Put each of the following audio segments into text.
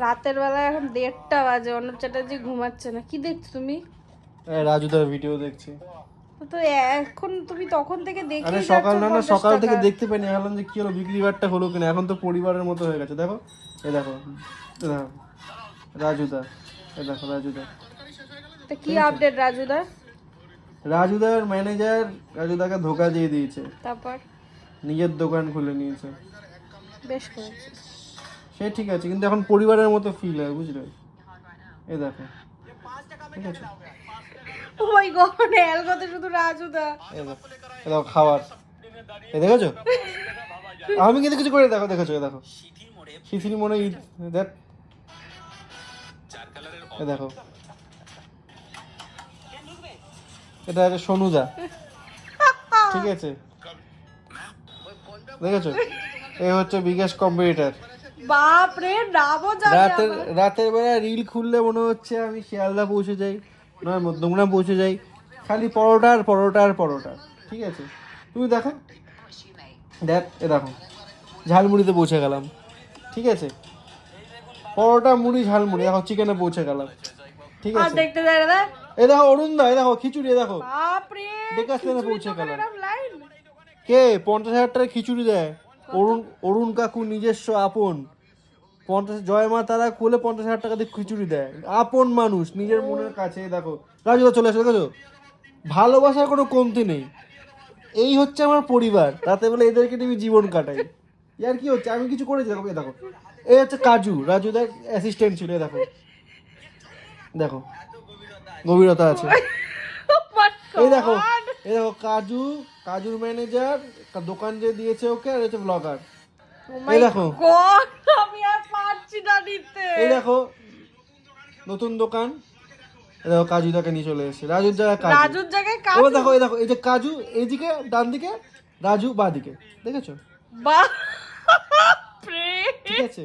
রাতের বেলা এখন 1:30 বাজে, অর্ণব চ্যাটার্জি ঘুমাচ্ছে না। কি দেখছো তুমি? রাজুদার ভিডিও দেখছি। তো এখন তুমি তখন থেকে আরে দেখেই সকাল যাচ্ছ না 50 সকাল থেকে টাকা। দেখতে পাইনি, ভাবলাম যে কি হলো, বিক্রি বাট্টা হলো কিনা। এখন তো পরিবারের মতো হয়ে গেছে। দেখো এ দেখো, এ দেখো রাজুদা, এ দেখো রাজুদা। তো কি আপডেট রাজুদা? রাজুদার ম্যানেজার রাজুদাকে ধোকা দিয়ে দিয়েছে, তারপর? নিজের দোকান খুলে নিয়েছে। বেশ করেছে। সে ঠিক আছে, কিন্তু এখন পরিবারের মতো ফিল হয়, বুঝলে? এ দেখো, ঠিক আছে। ও মাই গড, অ্যালগোতে শুধু রাজুদা। এ দেখো, এ দেখো খাবার, এ দেখেছো? আমি কিন্তু কিছু করে, দেখো দেখেছো, এ দেখো শিথির মনে ঈদ, দেখ এ দেখো, এটা হচ্ছে সোনুদা, ঠিক আছে? দেখেছো, এ হচ্ছে বিগেস্ট কম্পিটিটর। বাপ রে, নামও জানে রাতের আবার। রাতের বেলা রিল খুললে মনে হচ্ছে আমি শিয়ালদা পৌঁছে যাই, নয় মধ্যমগ্রাম পৌঁছে যাই, খালি পরোটা আর পরোটা আর পরোটা, ঠিক আছে? তুমি দেখো, দেখ এ দেখো ঝালমুড়িতে পৌঁছে গেলাম, ঠিক আছে? পরোটা মুড়ি ঝালমুড়ি, দেখো চিকেনে পৌঁছে গেলাম, ঠিক আর আছে? দেখতে যায় না। এ দেখো অরুণদা, এ দেখো খিচুড়ি, এ দেখো বাপ রে, ডেকাসলেনে পৌঁছে গেলাম। এরকম লাইন। কে 50,000 টাকা খিচুড়ি দেয়? অরুণ অরুণ কাকু নিজস্ব আপন 50, জয় মা তারা খুলে 50,000 টাকা দিয়ে খিচুড়ি দেয়, আপন মানুষ নিজের মনের কাছে। এই দেখো রাজুদা চলে আসে, দেখো ভালোবাসার কোনো কমতি নেই। এই হচ্ছে আমার পরিবার, রাতে বেলা এদেরকে নিয়ে আমি জীবন কাটাই। ইয়ার কি হচ্ছে, আমি কিছু করেছি? দেখো, এই দেখো এই হচ্ছে কাজু, রাজুদার অ্যাসিস্ট্যান্ট ছিল। এই দেখো, দেখো গভীরতা আছে। এই দেখো, এই দেখো কাজু, কাজুর ম্যানেজার, দোকান যে দিয়েছে ওকে, আর হচ্ছে ব্লগার। এই দেখো, আমি আর পারছি না নিতে। এই দেখো নতুন দোকান। এই দেখো কাজু তাকে নিয়ে চলে এসেছে, রাজুর জায়গায় কাজু। রাজুর জায়গায় এবার কাজু। দেখো, এই দেখো এই যে কাজু এইদিকে ডান দিকে, রাজু বাঁ দিকে, দেখেছো? বাপ রে, ঠিক আছে,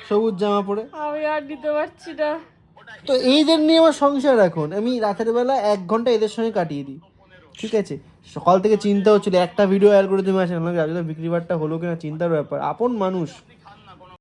সবুজ জামা পরে। আমি আর নিতে পারছি না। তো এইদের নিয়ে আমার সংসার। এখন আমি রাতের বেলা 1 ঘন্টা এদের সঙ্গে কাটিয়ে দিই, ঠিক আছে? সকাল থেকে চিন্তা হচ্ছিল একটা ভিডিও অ্যালগরিদম আসে, রাজুদা বিক্রি বাট্টা হলো কিনা, চিন্তার ব্যাপার। আপন মানুষ।